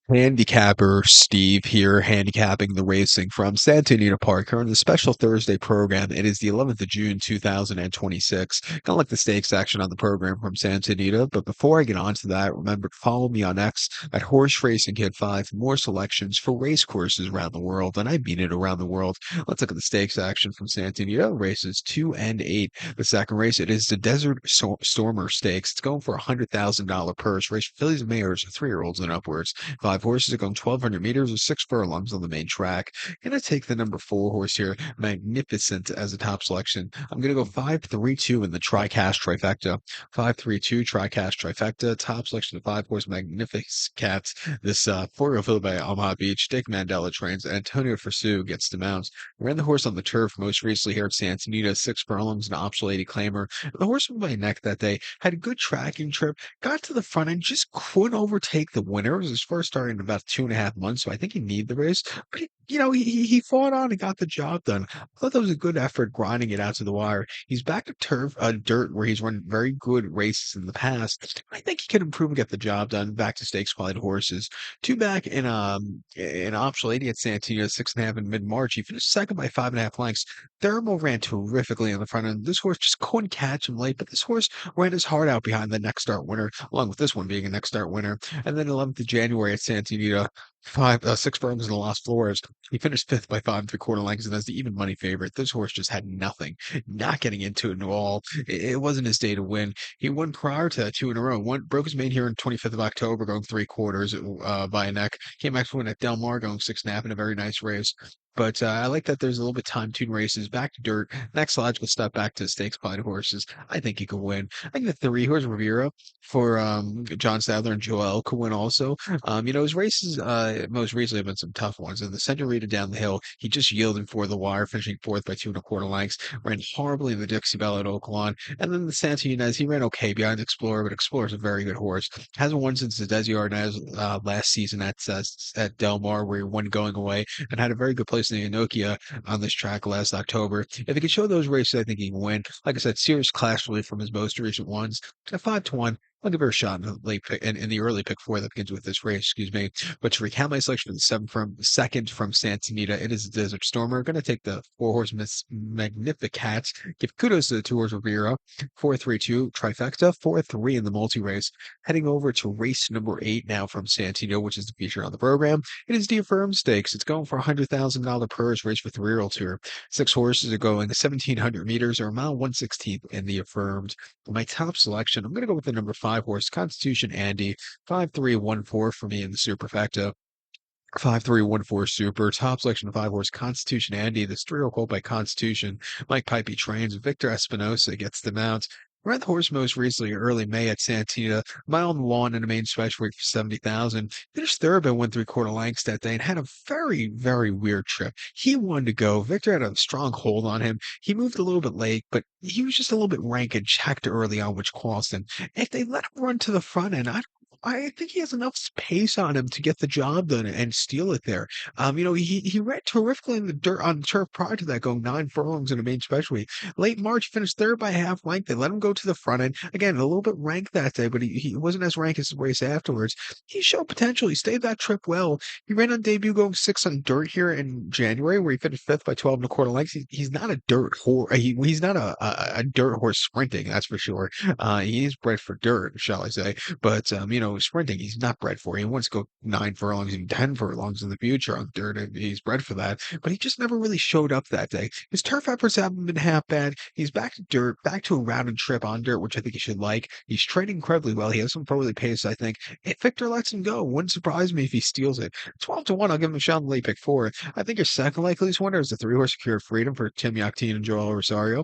Handicapper Steve here, handicapping the racing from Santa Anita Park here on the special Thursday program. It is the 11th of June, 2026. Kind of like the stakes action on the program from Santa Anita. But before I get on to that, remember to follow me on X at Horse Racing Kid 5 for more selections for race courses around the world. And I mean it around the world. Let's look at the stakes action from Santa Anita. Races 2 and 8. The second race, it is the Stormer Stakes. It's going for a $100,000 purse. Race for fillies and mares, 3-year-olds and upwards. 5 horses are going 1,200 meters or 6 furlongs on the main track. Gonna take the number 4 horse here, Magnificent, as a top selection. I'm gonna go 5-3-2 in the TriCast trifecta. 5-3-2 TriCast trifecta. Top selection of 5 horse Magnificent. This 4-year-old filly by Omaha Beach. Dick Mandela trains. Antonio Fursu gets the mount. Ran the horse on the turf most recently here at Santa Anita. 6 furlongs, an optional 80 claimer. The horse went by neck that day. Had a good tracking trip. Got to the front end, just couldn't overtake the winner. It was his first start in about 2.5 months, so I think he needed the race. But he fought on and got the job done. I thought that was a good effort grinding it out to the wire. He's back to dirt, where he's run very good races in the past. I think he can improve and get the job done. Back to stakes quality horses. Two back in optional 80 at Santino, 6.5 in mid-March. He finished second by 5.5 lengths. Thermo ran terrifically in the front end. This horse just couldn't catch him late, but this horse ran his heart out behind the next start winner, along with this one being a next start winner. And then 11th of January at Santa Anita, 6 furlongs in the Lost Floors. He finished fifth by 5 3/4 lengths, and as the even money favorite, this horse just had nothing, not getting into it at all. It wasn't his day to win. He won prior to that 2 in a row. One broke his main here on 25th of October, going 3/4 by a neck. Came back to win at Del Mar, going 6.5 in a very nice race. But I like that there's a little bit time tune races back to dirt. Next logical step back to stakes quality horses. I think he could win. I think the 3 horse Rivera for John Sadler and Joel could win also. His races most recently have been some tough ones. In the Senorita down the hill, he just yielded for the wire, finishing fourth by 2.25 lengths. Ran horribly in the Dixie Belle at Oaklawn. And then the Santa Ynez, he ran okay behind Explorer, but Explorer's a very good horse. Hasn't won since the Desi Arnaz last season at Del Mar, where he won going away and had a very good place in the Enokia on this track last October. If he could show those races, I think he can win. Like I said, serious class relief from his most recent ones. At 5-1, I'll give her a shot in the late pick, in the early pick four that begins with this race, excuse me. But to recount my selection for the second from Santa Anita, it is the Desert Stormer. Going to take the 4 horse Magnificat. Give kudos to the 2 horse Rivera. 4-3-2 trifecta. 4-3 in the multi race. Heading over to race number 8 now from Santa Anita, which is the feature on the program. It is the Affirmed Stakes. It's going for a $100,000 purse, race for 3-year-olds here. 6 horses are going 1,700 meters or a mile 1/16 in the Affirmed. My top selection, I'm going to go with the number 5 horse, Constitution Andy. 5-3-1-4 for me in the superfecta. 5-3-1-4 super. Top selection of 5 horse, Constitution Andy. This 3-year-old colt by Constitution. Mike Pipey trains. Victor Espinosa gets the mount. Ran the horse most recently early May at Santina, mile on the lawn in a main special weight for 70,000. Finished third by 1 3/4 lengths that day and had a very, very weird trip. He wanted to go. Victor had a strong hold on him. He moved a little bit late, but he was just a little bit rank and checked early on, which cost him. If they let him run to the front end, I think he has enough pace on him to get the job done and steal it there. He ran terrifically in the dirt on the turf prior to that, going 9 furlongs in a main specialty. Late March, finished third by half length. They let him go to the front end. Again, a little bit rank that day, but he wasn't as rank as the race afterwards. He showed potential. He stayed that trip well. He ran on debut going 6 on dirt here in January, where he finished fifth by 12 1/4 lengths. He's not a dirt horse. He's not a dirt horse sprinting, that's for sure. He's bred for dirt, shall I say. But, sprinting, he's not bred for. He wants to go 9 furlongs and 10 furlongs in the future on dirt. And he's bred for that. But he just never really showed up that day. His turf efforts haven't been half bad. He's back to dirt, back to a rounded trip on dirt, which I think he should like. He's training incredibly well. He has some early pace, I think. If Victor lets him go, wouldn't surprise me if he steals it. 12-1, I'll give him a shot in the late pick four. I think your second likeliest winner is the 3 horse Secure Freedom for Tim Yakteen and Joel Rosario.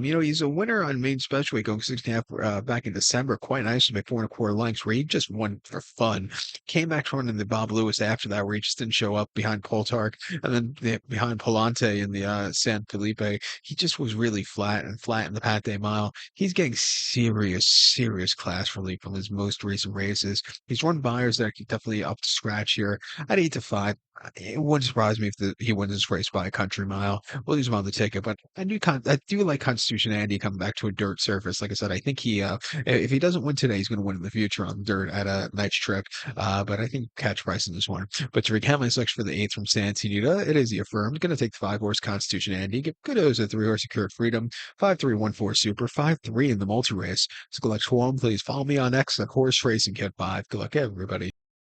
He's a winner on main special weight going 6.5 back in December, quite nicely by 4 1/4 lengths, where he just won for fun. Came back to run in the Bob Lewis after that, where he just didn't show up behind Poltark, and then behind Polante in the San Felipe. He just was really flat in the Pate Mile. He's getting serious class relief from his most recent races. He's run buyers that are definitely up to scratch here. At 8-5. It wouldn't surprise me if he wins this race by a country mile. We'll use him on the ticket, but I do like Constitution Andy coming back to a dirt surface. Like I said, I think if he doesn't win today, he's going to win in the future on dirt. at a nice trip. But I think catch price in this one. But to recount my selection for the eighth from Santa Anita, it is the Affirmed. Going to take the 5 horse Constitution Andy. Give kudos at 3 horse Secured Freedom. 5314 Super. 5-3 in the multi race. So good luck to all. Please follow me on X at Horse Racing Kit 5. Good luck, everybody.